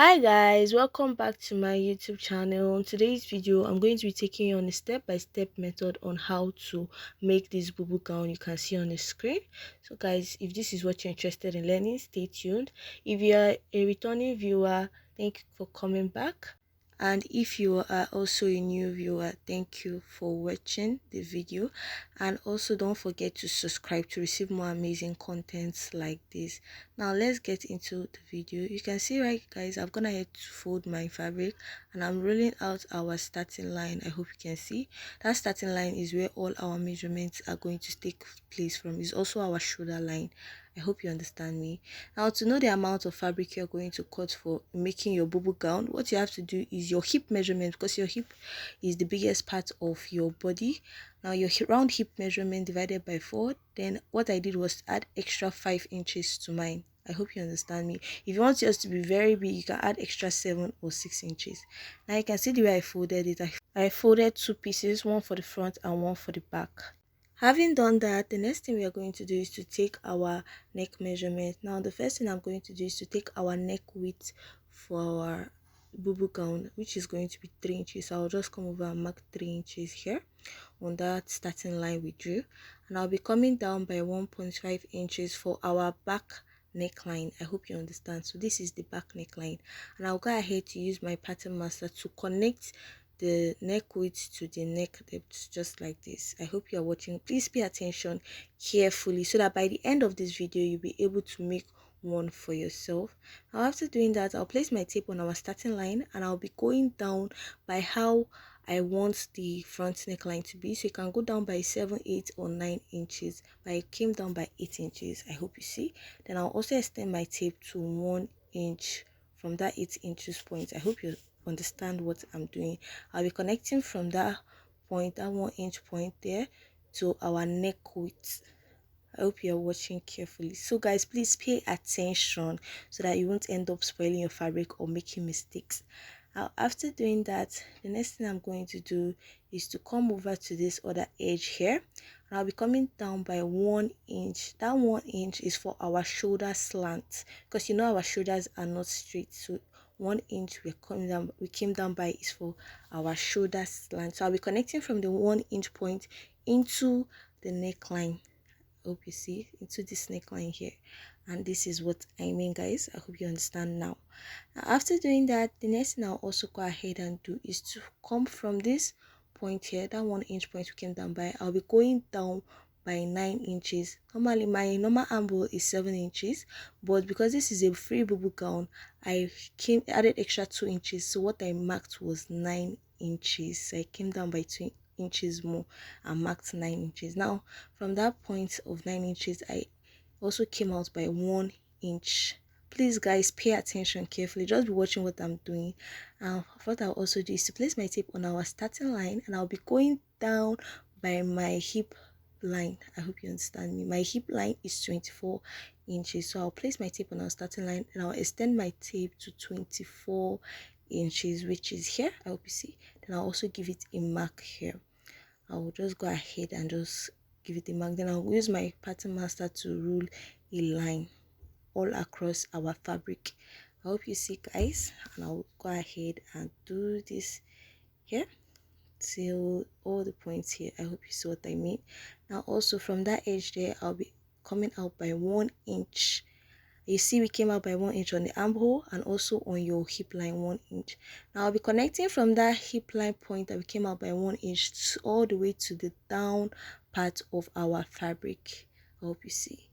Hi guys, welcome back to my YouTube channel. In today's video, I'm going to be taking you on a step-by-step method on how to make this bubu gown you can see on the screen. So guys, if this is what you're interested in learning, stay tuned. If you are a returning viewer, thank you for coming back. And if you are also a new viewer, thank you for watching the video. And also don't forget to subscribe to receive more amazing contents like this. Now let's get into the video. You can see, right guys, I've gone ahead to fold my fabric and I'm rolling out our starting line. I hope you can see that starting line is where all our measurements are going to take place from. It's also our shoulder line. I hope you understand me. Now, to know the amount of fabric you're going to cut for making your bubu gown, what you have to do is your hip measurement, because your hip is the biggest part of your body. Now, your round hip measurement divided by 4. Then what I did was add extra 5 inches to mine. I hope you understand me. If you want yours to be very big, you can add extra 7 or 6 inches. Now you can see the way I folded it. I folded 2 pieces, one for the front and one for the back. Having done that, the next thing we are going to do is to take our neck measurement. Now the first thing I'm going to do is to take our neck width for our bubu gown, which is going to be 3 inches. So I'll just come over and mark 3 inches here on that starting line we drew, and I'll be coming down by 1.5 inches for our back neckline. I hope you understand. So this is the back neckline, and I'll go ahead to use my pattern master to connect the neck width to the neck depth, just like this. I hope you are watching. Please pay attention carefully so that by the end of this video you'll be able to make one for yourself. Now after doing that, I'll place my tape on our starting line and I'll be going down by how I want the front neckline to be. So you can go down by 7, 8 or 9 inches, but I came down by 8 inches. I hope you see. Then I'll also extend my tape to 1 inch from that 8 inches point. I hope you understand what I'm doing. I'll be connecting from that point, that 1 inch point there, to our neck width. I hope you're watching carefully. So guys, please pay attention so that you won't end up spoiling your fabric or making mistakes. Now after doing that, the next thing I'm going to do is to come over to this other edge here, and I'll be coming down by 1 inch. That 1 inch is for our shoulder slant, because you know our shoulders are not straight. So 1 inch we came down by is for our shoulder slant. So I'll be connecting from the 1 inch point into the neckline. Hope you see, into this neckline here, and this is what I mean, guys. I hope you understand now. After doing that, the next thing I'll also go ahead and do is to come from this point here, that 1 inch point we came down by. I'll be going down by 9 inches. Normally my normal angle is 7 inches, but because this is a free bubu gown, I added extra 2 inches, so what I marked was 9 inches. So I came down by 2 inches more and marked 9 inches. Now from that point of 9 inches, I also came out by 1 inch. Please guys, pay attention carefully. Just be watching what I'm doing. What I'll also do is to place my tape on our starting line, and I'll be going down by my hip line. I hope you understand me. My hip line is 24 inches, so I'll place my tape on our starting line and I'll extend my tape to 24 inches, which is here. I hope you see. Then I'll also give it a mark here. I will just go ahead and just give it a mark. Then I'll use my pattern master to rule a line all across our fabric. I hope you see, guys, and I'll go ahead and do this here till all the points here. I hope you see what I mean. Now also from that edge there, I'll be coming out by 1 inch. You see we came out by 1 inch on the armhole and also on your hip line 1 inch. Now I'll be connecting from that hip line point that we came out by 1 inch all the way to the down part of our fabric. I hope you see,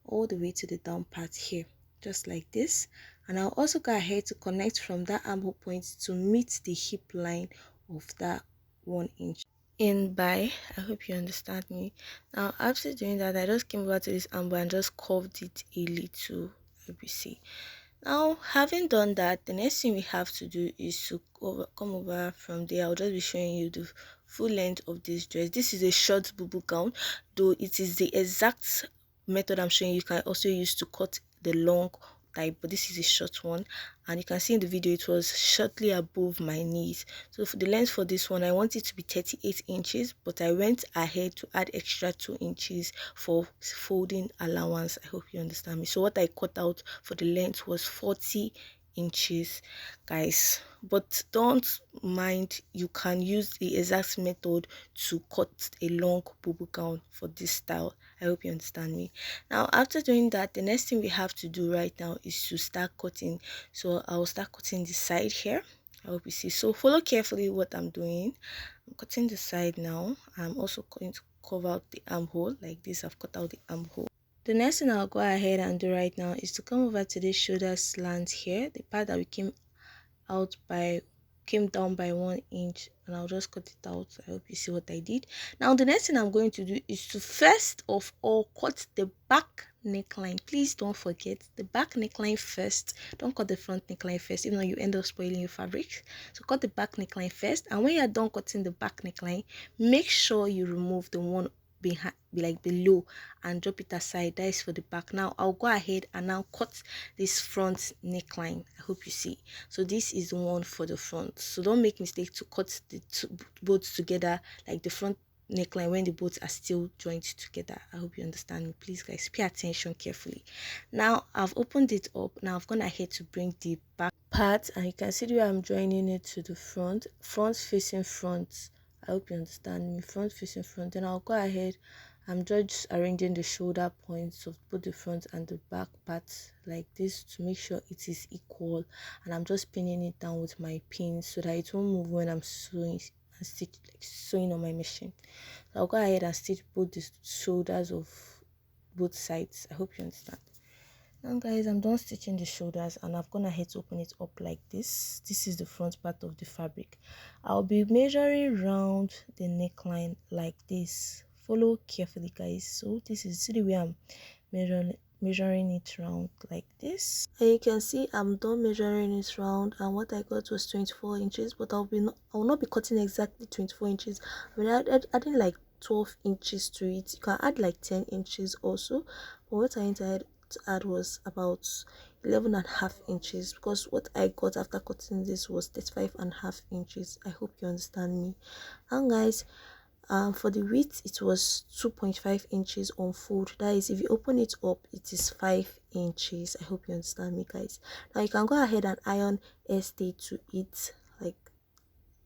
all the way to the down part here, just like this. And I'll also go ahead to connect from that armhole point to meet the hip line of that 1 inch in by. I hope you understand me. Now after doing that, I just came over to this armhole and just curved it a little. Let me see. Now having done that, the next thing we have to do is to come over from there. I'll just be showing you the full length of this dress. This is a short bubu gown, though it is the exact method I'm showing you can also use to cut the long type, but this is a short one, and you can see in the video it was shortly above my knees. So for the length for this one, I want it to be 38 inches, but I went ahead to add extra 2 inches for folding allowance. I hope you understand me. So what I cut out for the length was 40 inches, guys. But don't mind, you can use the exact method to cut a long bubble gown for this style. I hope you understand me. Now after doing that, the next thing we have to do right now is to start cutting. So I'll start cutting the side here. I hope you see. So follow carefully what I'm doing. I'm cutting the side now. I'm also going to cover out the armhole like this. I've cut out the armhole. The next thing I'll go ahead and do right now is to come over to this shoulder slant here, the part that we came down by 1 inch, and I'll just cut it out. I hope you see what I did. Now the next thing I'm going to do is to first of all cut the back neckline. Please don't forget the back neckline first. Don't cut the front neckline first, even though you end up spoiling your fabric. So cut the back neckline first, and when you're done cutting the back neckline, make sure you remove the one behind, like below, and drop it aside. That is for the back. Now I'll go ahead and now cut this front neckline. I hope you see. So this is the one for the front. So don't make mistake to cut the both together, like the front neckline, when the both are still joined together. I hope you understand me. Please guys, pay attention carefully. Now I've opened it up. Now I've gone ahead to bring the back part, and you can see where I'm joining it to the front facing front. I hope you understand me. Front facing front. Then I'll go ahead. I'm just arranging the shoulder points of both the front and the back parts like this to make sure it is equal, and I'm just pinning it down with my pins so that it won't move when I'm sewing and sewing on my machine. So I'll go ahead and stitch both the shoulders of both sides. I hope you understand. Now guys, I'm done stitching the shoulders, and I've gone ahead to open it up like this. This is the front part of the fabric. I'll be measuring round the neckline like this. Follow carefully guys. So this is the way I'm measuring it round like this, and you can see I'm done measuring it round, and what I got was 24 inches, but I will not be cutting exactly 24 inches. I mean, adding like 12 inches to it. You can add like 10 inches also, but what I intended to add was about 11.5 inches, because what I got after cutting this was 35.5 inches. I hope you understand me. And guys, for the width it was 2.5 inches on fold. That is, if you open it up, it is 5 inches. I hope you understand me guys. Now you can go ahead and iron stay to it, like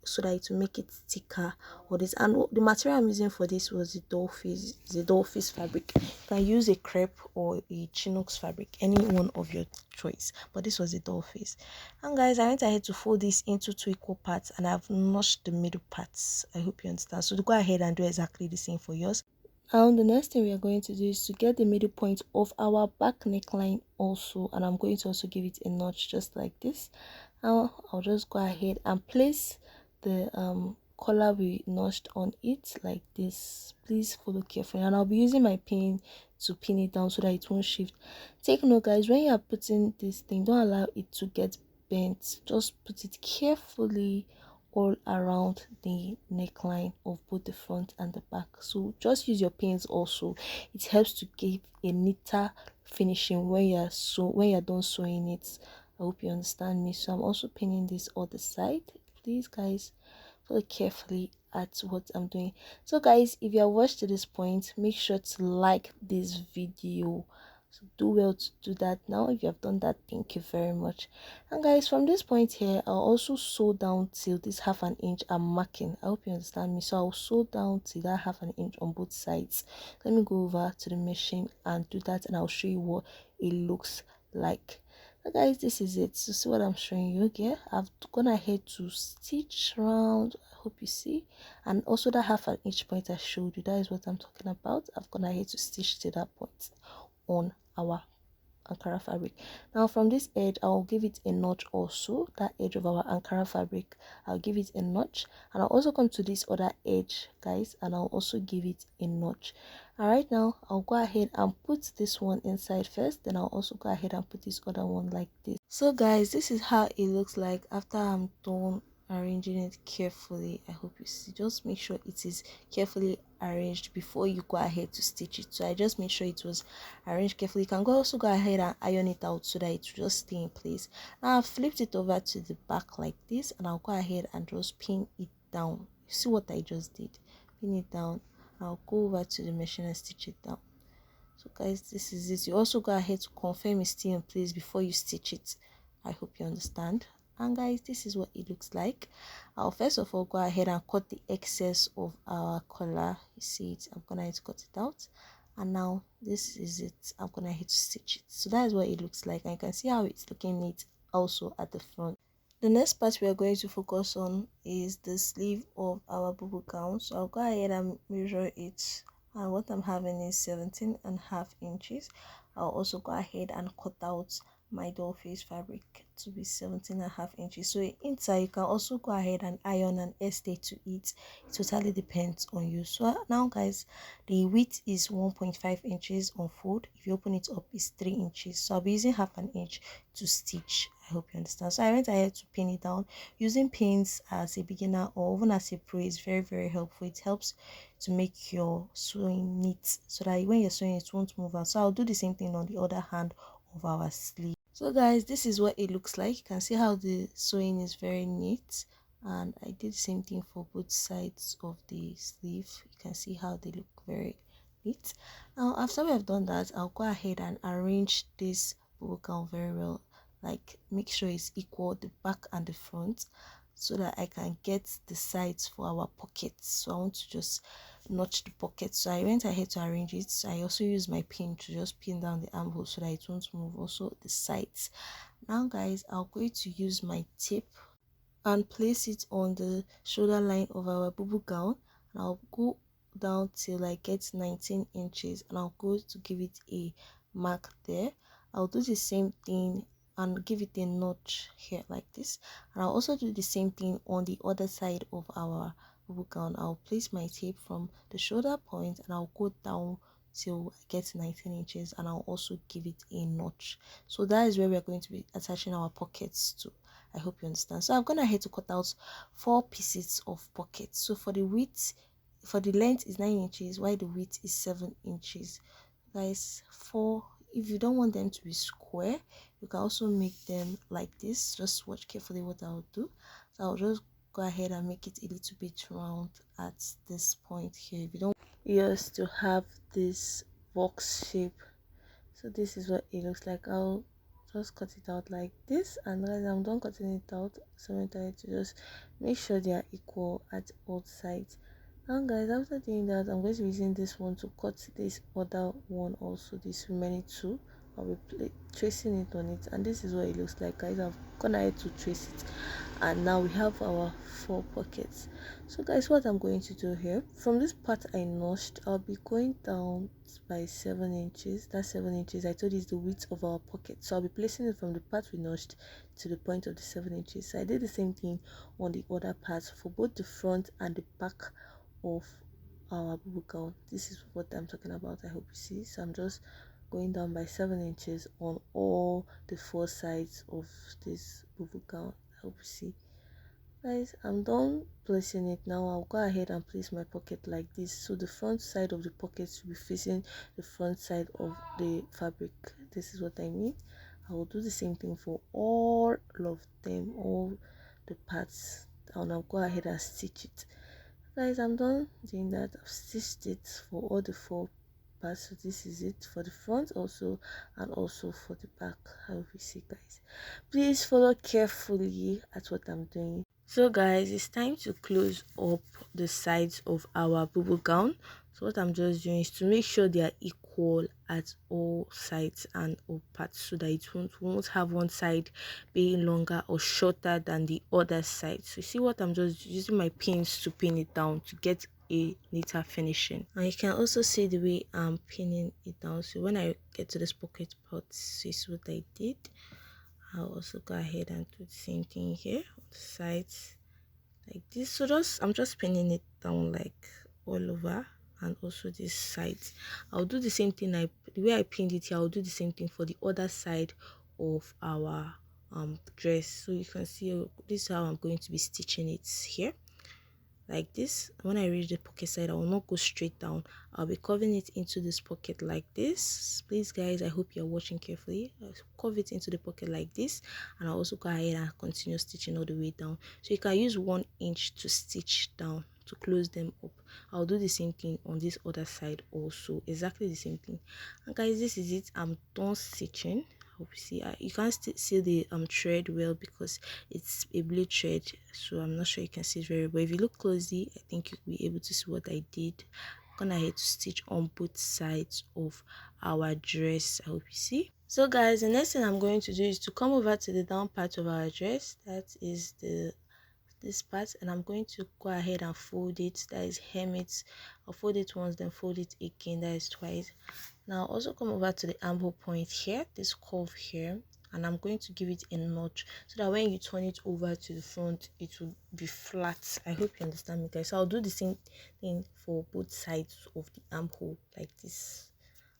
so that it will make it thicker or this. And the material I'm using for this was the dollface fabric. You can use a crepe or a chinox fabric, any one of your choice, but this was the dollface. And guys, I went ahead to fold this into 2 equal parts, and I've notched the middle parts. I hope you understand. So to go ahead and do exactly the same for yours. Now the next thing we are going to do is to get the middle point of our back neckline also, and I'm going to also give it a notch just like this. Now I'll just go ahead and place the collar we notched on it like this. Please follow carefully, and I'll be using my pin to pin it down so that it won't shift. Take note guys, when you are putting this thing, don't allow it to get bent. Just put it carefully all around the neckline of both the front and the back. So just use your pins also. It helps to give a neater finishing when you're done sewing it. I hope you understand me. So I'm also pinning this other side. Please guys, look carefully at what I'm doing. So guys, if you have watched to this point, make sure to like this video. So do well to do that now. If you have done that, thank you very much. And guys, from this point here, I'll also sew down till this 1/2 inch I'm marking. I hope you understand me. So I'll sew down till that 1/2 inch on both sides. Let me go over to the machine and do that, and I'll show you what it looks like. So guys, this is it. So see what I'm showing you here. I've gone ahead to stitch around. I hope you see. And also that 1/2 inch point I showed you, that is what I'm talking about. I've gone ahead to stitch to that point on our Ankara fabric. Now from this edge, I'll give it a notch also. That edge of our Ankara fabric, I'll give it a notch, and I'll also come to this other edge guys, and I'll also give it a notch. All right, now I'll go ahead and put this one inside first, then I'll also go ahead and put this other one like this. So guys, this is how it looks like after I'm done arranging it carefully. I hope you see. Just make sure it is carefully arranged before you go ahead to stitch it. So I just made sure it was arranged carefully. You can also go ahead and iron it out so that it will just stay in place. Now I've flipped it over to the back like this, and I'll go ahead and just pin it down. You see what I just did? Pin it down. I'll go over to the machine and stitch it down. So guys, this is it. You also go ahead to confirm it's still in place before you stitch it. I hope you understand. And guys, this is what it looks like. I'll first of all go ahead and cut the excess of our collar. You see it, I'm gonna have to cut it out. And now this is it, I'm gonna have to stitch it. So that is what it looks like, and you can see how it's looking neat also at the front. The next part we are going to focus on is the sleeve of our bubble gown. So I'll go ahead and measure it, and what I'm having is 17.5 inches. I'll also go ahead and cut out my doll face fabric to be 17.5 inches. So inside you can also go ahead and iron and air stay to it. It totally depends on you. So now guys, the width is 1.5 inches on fold. If you open it up, it's 3 inches. So I'll be using half an inch to stitch. I hope you understand. So I went ahead to pin it down. Using pins as a beginner or even as a pro is very helpful. It helps to make your sewing neat so that when you're sewing it won't move out. So I'll do the same thing on the other hand of our sleeve. So guys, this is what it looks like. You can see how the sewing is very neat, and I did the same thing for both sides of the sleeve. You can see how they look very neat. Now after we have done that, I'll go ahead and arrange this bubble gown very well, like make sure it's equal, the back and the front, so that I can get the sides for our pockets. So I want to just notch the pockets. So I went ahead to arrange it. So I also use my pin to just pin down the armhole so that it won't move, also the sides. Now guys, I'm going to use my tape and place it on the shoulder line of our bubble gown, and I'll go down till I get 19 inches, and I'll go to give it a mark there. I'll do the same thing and give it a notch here like this, and I'll also do the same thing on the other side of our bubble gown. I'll place my tape from the shoulder point and I'll go down till I get 19 inches, and I'll also give it a notch. So that is where we're going to be attaching our pockets to. I hope you understand. So I'm gonna head to cut out 4 pieces of pockets. So for the width, for the length is 9 inches, while the width is 7 inches. Guys, if you don't want them to be square, you can also make them like this. Just watch carefully what I'll do. So I'll just go ahead and make it a little bit round at this point here. If you don't want yours to have this box shape, so this is what it looks like. I'll just cut it out like this, and guys, I'm done cutting it out. So I'm trying to just make sure they are equal at all sides. And guys, after doing that, I'm going to be using this one to cut this other one, also this remaining two. I'll be tracing it on it, and this is what it looks like, guys. I've gone ahead to trace it, and now we have our 4 pockets. So guys, what I'm going to do here, from this part I notched, I'll be going down by 7 inches. That's 7 inches. I told you is the width of our pocket, so I'll be placing it from the part we notched to the point of the 7 inches. So I did the same thing on the other parts for both the front and the back of our bubble gown. This is what I'm talking about. I hope you see. So I'm just going down by 7 inches on all the 4 sides of this bubble gown. I hope you see. Guys, I'm done placing it. Now I'll go ahead and place my pocket like this, so the front side of the pocket should be facing the front side of the fabric. This is what I mean. I will do the same thing for all of them, all the parts, and I'll go ahead and stitch it. Guys, I'm done doing that. I've stitched it for all the 4 parts. So this is it for the front also, and also for the back. I hope you see, guys. Please follow carefully at what I'm doing. So guys, it's time to close up the sides of our bubble gown. So what I'm just doing is to make sure they are equal at all sides and all parts, so that it won't have one side being longer or shorter than the other side. So you see what I'm just using my pins to pin it down to get a neater finishing. And you can also see the way I'm pinning it down. So when I get to this pocket part, this is what I did. I'll also go ahead and do the same thing here on the sides like this. So I'm just pinning it down like all over, and also this side. I'll do the same thing. The way I pinned it here, I'll do the same thing for the other side of our dress. So you can see this is how I'm going to be stitching it here like this. When I reach the pocket side, I will not go straight down. I'll be curving it into this pocket like this. Please guys, I hope you're watching carefully. I'll curve it into the pocket like this, and I'll also go ahead and continue stitching all the way down. So you can use 1 inch to stitch down to close them up. I'll do the same thing on this other side also, exactly the same thing. And guys, this is it. I'm done stitching. hope you see. You can't see the thread well because it's a blade thread, so I'm not sure you can see it very well. But if you look closely, I think you'll be able to see what I did. I'm gonna head to stitch on both sides of our dress. I hope you see. So guys, the next thing I'm going to do is to come over to the down part of our dress. That is this part, and I'm going to go ahead and fold it. That is hem it. I'll fold it once, then fold it again. That is twice. Now also come over to the armhole point here, this curve here, and I'm going to give it a notch so that when you turn it over to the front, it will be flat. I hope you understand me, guys. So I'll do the same thing for both sides of the armhole like this.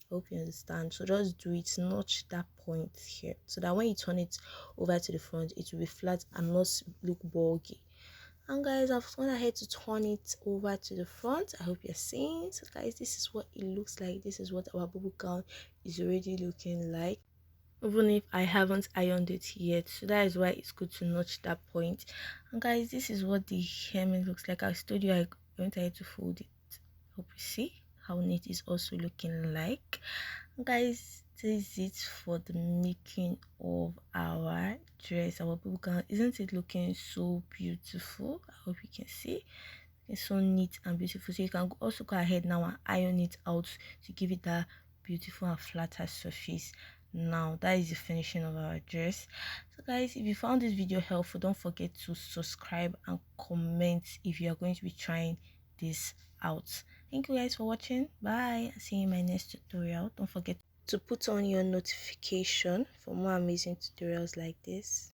I hope you understand. So just do it, notch that point here so that when you turn it over to the front, it will be flat and not look bulgy. And guys, I've gone ahead to turn it over to the front. I hope you're seeing. So guys, this is what it looks like. This is what our bubble gown is already looking like, even if I haven't ironed it yet. So that is why it's good to notch that point. And guys, this is what the hemming looks like. I told you I went ahead to fold it. Hope you see how neat it's also looking like. And guys, this is it for the making of our dress, our bubble gown. Isn't it looking so beautiful? I hope you can see. It's so neat and beautiful. So you can also go ahead now and iron it out to give it that beautiful and flatter surface. Now that is the finishing of our dress. So guys, if you found this video helpful, don't forget to subscribe and comment if you are going to be trying this out. Thank you guys for watching. Bye. See you in my next tutorial. Don't forget to put on your notification for more amazing tutorials like this.